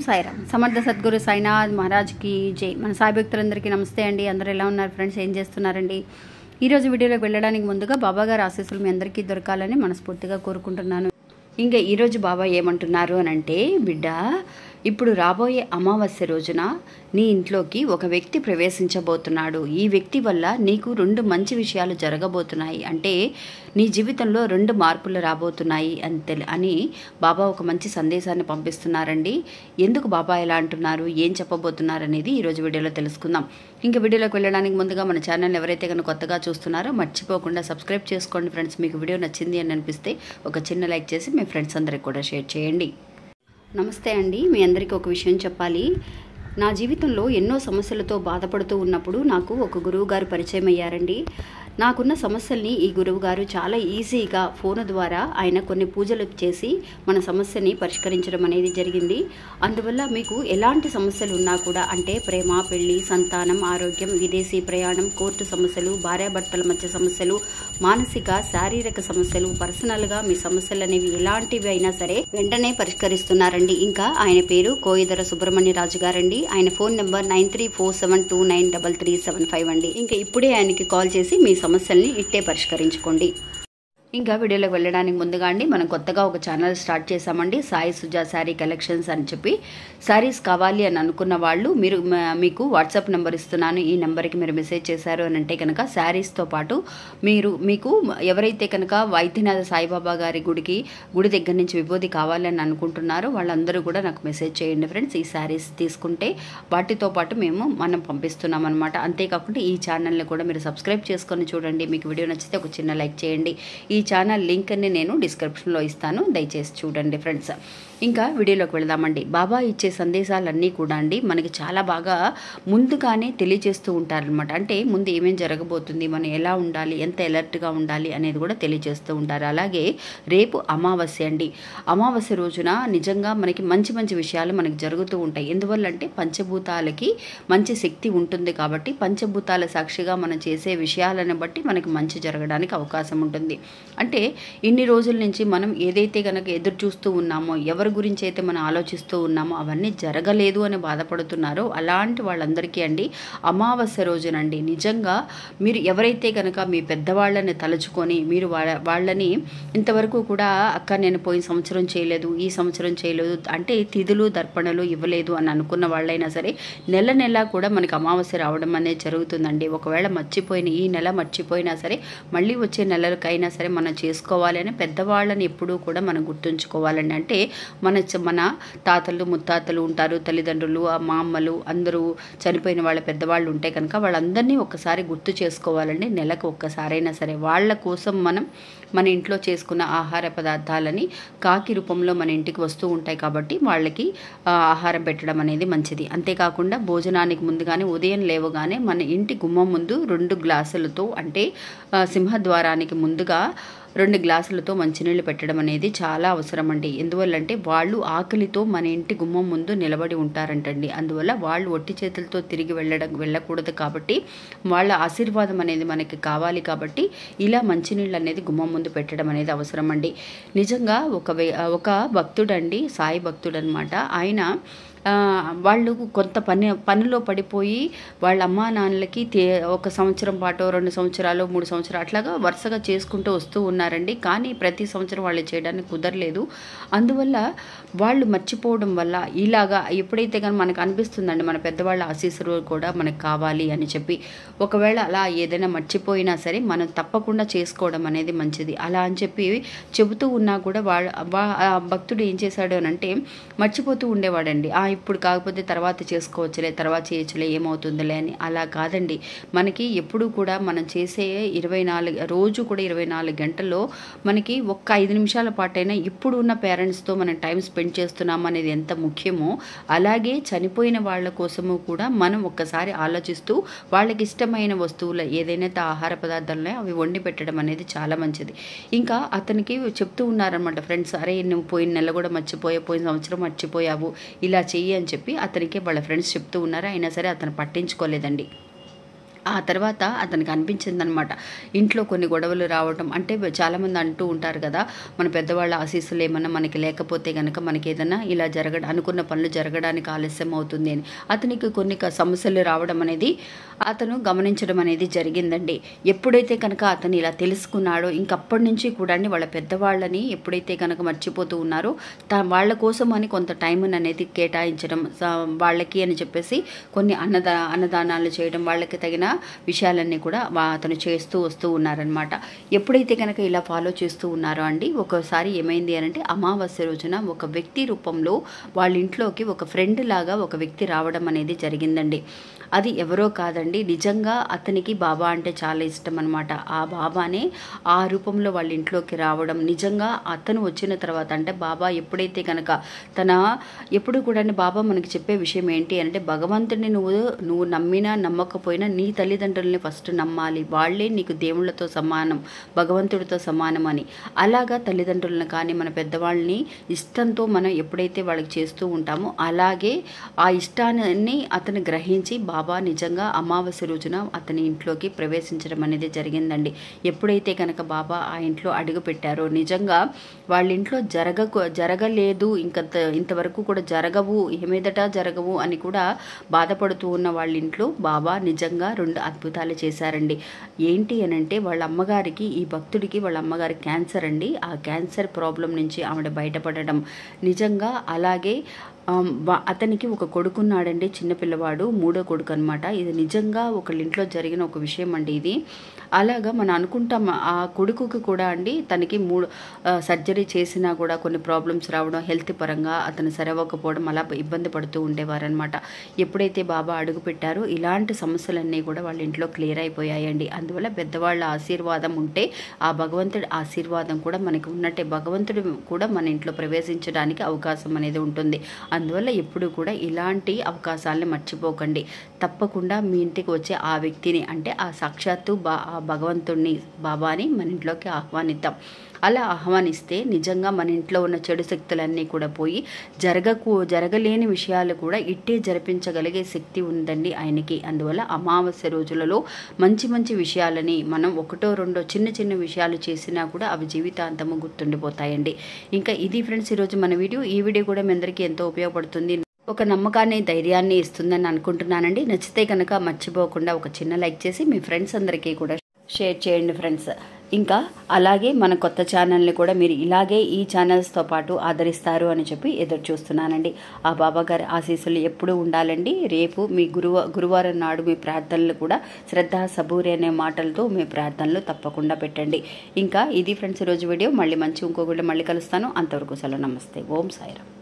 సాయిరామ్. సమర్థ సద్గురు సాయినాథ్ మహారాజ్కి జై. మన సాయి భక్తులందరికీ నమస్తే అండి. అందరూ ఎలా ఉన్నారు ఫ్రెండ్స్? ఏం చేస్తున్నారండి? ఈరోజు వీడియోలోకి వెళ్ళడానికి ముందుగా బాబాగారి ఆశీస్సులు మీ అందరికీ దొరకాలని మనస్ఫూర్తిగా కోరుకుంటున్నాను. ఇంకా ఈరోజు బాబా ఏమంటున్నారు అని అంటే, బిడ్డ, ఇప్పుడు రాబోయే అమావాస్య రోజున నీ ఇంట్లోకి ఒక వ్యక్తి ప్రవేశించబోతున్నాడు. ఈ వ్యక్తి వల్ల నీకు 2 మంచి విషయాలు జరగబోతున్నాయి. అంటే నీ జీవితంలో 2 మార్పులు రాబోతున్నాయి అని బాబా ఒక మంచి సందేశాన్ని పంపిస్తున్నారండి. ఎందుకు బాబా ఎలా అంటున్నారు, ఏం చెప్పబోతున్నారు అనేది ఈరోజు వీడియోలో తెలుసుకుందాం. ఇంకా వీడియోలోకి వెళ్ళడానికి ముందుగా మన ఛానల్ ఎవరైతే కనుక కొత్తగా చూస్తున్నారో మర్చిపోకుండా సబ్స్క్రైబ్ చేసుకోండి ఫ్రెండ్స్. మీకు వీడియో నచ్చింది అని అనిపిస్తే ఒక చిన్న లైక్ చేసి మీ ఫ్రెండ్స్ అందరికి కూడా షేర్ చేయండి. నమస్తే అండి. మీ అందరికీ ఒక విషయం చెప్పాలి. నా జీవితంలో ఎన్నో సమస్యలతో బాధపడుతూ ఉన్నప్పుడు నాకు ఒక గురువు గారు పరిచయం అయ్యారండి. నాకున్న సమస్యల్ని ఈ గురువు గారు చాలా ఈజీగా ఫోన్ ద్వారా ఆయన కొన్ని పూజలు చేసి మన సమస్యని పరిష్కరించడం అనేది జరిగింది. అందువల్ల మీకు ఎలాంటి సమస్యలు ఉన్నా కూడా, అంటే ప్రేమ, పెళ్లి, సంతానం, ఆరోగ్యం, విదేశీ ప్రయాణం, కోర్టు సమస్యలు, భార్యాభర్తల మధ్య సమస్యలు, మానసిక శారీరక సమస్యలు, పర్సనల్గా మీ సమస్యలు అనేవి ఎలాంటివి అయినా సరే వెంటనే పరిష్కరిస్తున్నారండి. ఇంకా ఆయన పేరు కోయిదర సుబ్రహ్మణ్య రాజు గారండి. ఆయన ఫోన్ నెంబర్ 9347293375 అండి. ఇంకా ఇప్పుడే ఆయనకి కాల్ చేసి మీ సమస్యల్ని ఇట్టే పరిష్కరించుకోండి. ఇంకా వీడియోలోకి వెళ్ళడానికి ముందుగా అండి, మనం కొత్తగా ఒక ఛానల్ స్టార్ట్ చేశామండి, సాయి సుజా శారీ కలెక్షన్స్ అని చెప్పి. శారీస్ కావాలి అని అనుకున్న వాళ్ళు మీకు వాట్సాప్ నెంబర్ ఇస్తున్నాను. ఈ నెంబర్కి మీరు మెసేజ్ చేశారు అని అంటే కనుక శారీస్తో పాటు మీకు ఎవరైతే కనుక వైద్యనాథ సాయిబాబా గారి గుడి దగ్గర నుంచి విభూతి కావాలని అనుకుంటున్నారో వాళ్ళందరూ కూడా నాకు మెసేజ్ చేయండి ఫ్రెండ్స్. ఈ శారీస్ తీసుకుంటే వాటితో పాటు మనం పంపిస్తున్నాం అనమాట. అంతేకాకుండా ఈ ఛానల్ని కూడా మీరు సబ్స్క్రైబ్ చేసుకొని చూడండి. మీకు వీడియో నచ్చితే ఒక చిన్న లైక్ చేయండి. ఈ ఛానల్ లింక్ని నేను డిస్క్రిప్షన్లో ఇస్తాను, దయచేసి చూడండి ఫ్రెండ్స్. ఇంకా వీడియోలోకి వెళదామండి. బాబా ఇచ్చే సందేశాలన్నీ కూడా అండి మనకి చాలా బాగా ముందుగానే తెలియజేస్తూ ఉంటారనమాట. అంటే ముందు ఏమేం జరగబోతుంది, మనం ఎలా ఉండాలి, ఎంత అలర్ట్గా ఉండాలి అనేది కూడా తెలియజేస్తూ ఉంటారు. అలాగే రేపు అమావాస్య అండి. అమావాస్య రోజున నిజంగా మనకి మంచి మంచి విషయాలు మనకి జరుగుతూ ఉంటాయి. ఎందువల్లంటే పంచభూతాలకి మంచి శక్తి ఉంటుంది కాబట్టి పంచభూతాల సాక్షిగా మనం చేసే విషయాలను బట్టి మనకి మంచి జరగడానికి అవకాశం ఉంటుంది. అంటే ఇన్ని రోజుల నుంచి మనం ఏదైతే కనుక ఎదురు చూస్తూ ఉన్నామో, ఎవరి గురించి అయితే మనం ఆలోచిస్తూ ఉన్నామో అవన్నీ జరగలేదు అని బాధపడుతున్నారో అలాంటి వాళ్ళందరికీ అండి అమావాస్య రోజునండి నిజంగా మీరు ఎవరైతే కనుక మీ పెద్దవాళ్ళని తలుచుకొని మీరు వాళ్ళని ఇంతవరకు కూడా అక్క నేను పోయిన సంవత్సరం చేయలేదు, ఈ సంవత్సరం చేయలేదు అంటే తిథులు దర్పణలు ఇవ్వలేదు అని అనుకున్న వాళ్ళైనా సరే నెల నెల కూడా మనకి అమావాస్య రావడం అనేది జరుగుతుందండి. ఒకవేళ ఈ నెల మర్చిపోయినా సరే మళ్ళీ వచ్చే నెలలకైనా సరే మనం చేసుకోవాలి అని పెద్దవాళ్ళని ఎప్పుడూ కూడా మనం గుర్తుంచుకోవాలండి. అంటే మన తాతలు ముత్తాతలు ఉంటారు, తల్లిదండ్రులు, మా అమ్మలు అందరూ చనిపోయిన వాళ్ళ పెద్దవాళ్ళు ఉంటే కనుక వాళ్ళందరినీ ఒక్కసారి గుర్తు చేసుకోవాలండి. నెలకు ఒక్కసారైనా సరే వాళ్ళ కోసం మన ఇంట్లో చేసుకున్న ఆహార పదార్థాలని కాకి రూపంలో మన ఇంటికి వస్తూ ఉంటాయి కాబట్టి వాళ్ళకి ఆహారం పెట్టడం అనేది మంచిది. అంతేకాకుండా భోజనానికి ముందుగానే ఉదయం లేవగానే మన ఇంటి గుమ్మం ముందు 2 గ్లాసులతో, అంటే సింహద్వారానికి ముందుగా 2 గ్లాసులతో మంచినీళ్ళు పెట్టడం అనేది చాలా అవసరం అండి. ఎందువల్లంటే వాళ్ళు ఆకలితో మన ఇంటి గుమ్మం ముందు నిలబడి ఉంటారంటండి. అందువల్ల వాళ్ళు ఒట్టి చేతులతో తిరిగి వెళ్ళకూడదు కాబట్టి వాళ్ళ ఆశీర్వాదం అనేది మనకి కావాలి కాబట్టి ఇలా మంచినీళ్ళు అనేది గుమ్మం ముందు పెట్టడం అనేది అవసరం అండి. నిజంగా ఒక భక్తుడండి, సాయి భక్తుడు అనమాట. ఆయన వాళ్ళు కొంత పనిలో పడిపోయి వాళ్ళ అమ్మా నాన్నలకి 1 సంవత్సరం పాటు 2 సంవత్సరాలు 3 సంవత్సరాలు అట్లాగా వరుసగా చేసుకుంటూ వస్తూ ఉన్నారండి. కానీ ప్రతి సంవత్సరం వాళ్ళు చేయడానికి కుదరలేదు. అందువల్ల వాళ్ళు మర్చిపోవడం వల్ల ఇలాగా ఎప్పుడైతే కానీ మనకు అనిపిస్తుందండి మన పెద్దవాళ్ళ ఆశీస్సులు కూడా మనకు కావాలి అని చెప్పి, ఒకవేళ అలా ఏదైనా మర్చిపోయినా సరే మనం తప్పకుండా చేసుకోవడం అనేది మంచిది. అలా అని చెప్పి చెబుతూ ఉన్నా కూడా భక్తుడు ఏం చేశాడు అని అంటే మర్చిపోతూ ఉండేవాడండి. ఇప్పుడు కాకపోతే తర్వాత చేసుకోవచ్చులే, తర్వాత చేయొచ్చులే, ఏమవుతుందిలే అని. అలా కాదండి. మనకి ఎప్పుడు కూడా మనం చేసే 24 గంటల్లో మనకి ఒక్క 5 నిమిషాల పాటైనా ఇప్పుడు ఉన్న పేరెంట్స్తో మనం టైం స్పెండ్ చేస్తున్నాం అనేది ఎంత ముఖ్యమో అలాగే చనిపోయిన వాళ్ళ కోసము కూడా మనం ఒక్కసారి ఆలోచిస్తూ వాళ్ళకి ఇష్టమైన వస్తువులు ఏదైనా ఆహార పదార్థాలు అవి వండి పెట్టడం అనేది చాలా మంచిది. ఇంకా అతనికి చెప్తూ ఉన్నారనమాట ఫ్రెండ్స్, అరే నువ్వు పోయిన నెల కూడా పోయిన సంవత్సరం మర్చిపోయావు, ఇలా చెయ్యి అని చెప్పి అతనికి వాళ్ళ ఫ్రెండ్స్ చెప్తూ ఉన్నారు. అయినా సరే అతను పట్టించుకోలేదండి. ఆ తర్వాత అతనికి అనిపించిందనమాట, ఇంట్లో కొన్ని గొడవలు రావటం. అంటే చాలామంది అంటూ ఉంటారు కదా, మన పెద్దవాళ్ళ ఆశీస్సులు ఏమన్నా మనకి లేకపోతే కనుక మనకి ఏదైనా ఇలా అనుకున్న పనులు జరగడానికి ఆలస్యం అవుతుంది అని. అతనికి కొన్ని సమస్యలు రావడం అనేది అతను గమనించడం అనేది జరిగిందండి. ఎప్పుడైతే కనుక అతను ఇలా తెలుసుకున్నాడో ఇంకప్పటి నుంచి కూడా వాళ్ళ పెద్దవాళ్ళని ఎప్పుడైతే కనుక మర్చిపోతూ ఉన్నారో వాళ్ళ కోసం అని కొంత టైంని అనేది కేటాయించడం, వాళ్ళకి అని చెప్పేసి కొన్ని అన్నదానాలు చేయడం, వాళ్ళకి తగిన విషయాలన్నీ కూడా అతను చేస్తూ వస్తూ ఉన్నారనమాట. ఎప్పుడైతే కనుక ఇలా ఫాలో చేస్తూ ఉన్నారో అండి, ఒకసారి ఏమైంది అంటే అమావాస్య రోజున ఒక వ్యక్తి రూపంలో వాళ్ళ ఇంట్లోకి ఒక ఫ్రెండ్ లాగా ఒక వ్యక్తి రావడం అనేది జరిగిందండి. అది ఎవరో కాదండి, నిజంగా అతనికి బాబా అంటే చాలా ఇష్టం అనమాట. ఆ బాబానే ఆ రూపంలో వాళ్ళ ఇంట్లోకి రావడం, నిజంగా అతను వచ్చిన తర్వాత అంటే బాబా ఎప్పుడైతే కనుక ఎప్పుడు కూడా బాబా మనకి చెప్పే విషయం ఏంటి అంటే, భగవంతుడిని నువ్వు నమ్మినా నమ్మకపోయినా నీ తల్లిదండ్రుల్ని ఫస్ట్ నమ్మాలి, వాళ్ళే నీకు దేవుళ్ళతో సమానం, భగవంతుడితో సమానం అని. అలాగా తల్లిదండ్రులను కానీ మన పెద్దవాళ్ళని ఇష్టంతో మనం ఎప్పుడైతే వాళ్ళకి చేస్తూ ఉంటామో అలాగే ఆ ఇష్టాన్ని అతను గ్రహించి బాబా నిజంగా అమావాస్య రోజున అతని ఇంట్లోకి ప్రవేశించడం అనేది జరిగిందండి. ఎప్పుడైతే కనుక బాబా ఆ ఇంట్లో అడుగు పెట్టారో నిజంగా వాళ్ళ ఇంట్లో జరగలేదు, ఇంతవరకు కూడా జరగవు, ఏమేదట జరగవు అని కూడా బాధపడుతూ ఉన్న వాళ్ళ ఇంట్లో బాబా నిజంగా 2 అద్భుతాలు చేశారండి. ఏంటి అనంటే, వాళ్ళ అమ్మగారికి, ఈ భక్తుడికి వాళ్ళ అమ్మగారి క్యాన్సర్ అండి. ఆ క్యాన్సర్ ప్రాబ్లం నుంచి ఆవిడ బయటపడడం నిజంగా. అలాగే అతనికి ఒక కొడుకున్నాడండి, చిన్నపిల్లవాడు, 3వ కొడుకు అనమాట. ఇది నిజంగా ఒకళ్ళ ఇంట్లో జరిగిన ఒక విషయం అండి ఇది. అలాగా మనం అనుకుంటాం ఆ కొడుకుకి కూడా అండి, తనకి 3 సర్జరీ చేసినా కూడా కొన్ని ప్రాబ్లమ్స్ రావడం, హెల్త్ పరంగా అతను సరవ్వకపోవడం, అలా ఇబ్బంది పడుతూ ఉండేవారనమాట. ఎప్పుడైతే బాబా అడుగు పెట్టారో ఇలాంటి సమస్యలన్నీ కూడా వాళ్ళ ఇంట్లో క్లియర్ అయిపోయాయండి. అందువల్ల పెద్దవాళ్ళ ఆశీర్వాదం ఉంటే ఆ భగవంతుడి ఆశీర్వాదం కూడా మనకి ఉన్నట్టే, భగవంతుడు కూడా మన ఇంట్లో ప్రవేశించడానికి అవకాశం అనేది ఉంటుంది. అందువల్ల ఎప్పుడు కూడా ఇలాంటి అవకాశాలను మర్చిపోకండి. తప్పకుండా మీ ఇంటికి వచ్చే ఆ వ్యక్తిని అంటే ఆ సాక్షాత్తు భగవంతుడిని, బాబాని మన ఇంట్లోకి ఆహ్వానిద్దాం. అలా ఆహ్వానిస్తే నిజంగా మన ఇంట్లో ఉన్న చెడు శక్తులన్నీ కూడా పోయి జరగలేని విషయాలు కూడా ఇట్టే జరిపించగలిగే శక్తి ఉందండి ఆయనకి. అందువల్ల అమావాస్య రోజులలో మంచి మంచి విషయాలని మనం 1, 2 చిన్న చిన్న విషయాలు చేసినా కూడా అవి జీవితాంతము గుర్తుండిపోతాయండి. ఇంకా ఇది ఫ్రెండ్స్ ఈరోజు మన వీడియో. ఈ వీడియో కూడా మీ అందరికీ ఎంతో ఉపయోగపడుతుంది, ఒక నమ్మకాన్ని, ధైర్యాన్ని ఇస్తుందని అనుకుంటున్నానండి. నచ్చితే కనుక మర్చిపోకుండా ఒక చిన్న లైక్ చేసి మీ ఫ్రెండ్స్ అందరికీ కూడా షేర్ చేయండి ఫ్రెండ్స్. ఇంకా అలాగే మన కొత్త ఛానల్ని కూడా మీరు ఇలాగే ఈ ఛానల్స్తో పాటు ఆదరిస్తారు అని చెప్పి ఎదురు చూస్తున్నానండి. ఆ బాబా గారి ఆశీస్సులు ఎప్పుడూ ఉండాలండి. రేపు మీ గురువారం నాడు మీ ప్రార్థనలు కూడా శ్రద్ధ సబూరి అనే మాటలతో మీ ప్రార్థనలు తప్పకుండా పెట్టండి. ఇంకా ఇది ఫ్రెండ్స్ ఈరోజు వీడియో. మళ్ళీ ఇంకో వీడియో మళ్ళీ కలుస్తాను. అంతవరకు సెలవు. నమస్తే. ఓం సాయిరామ్.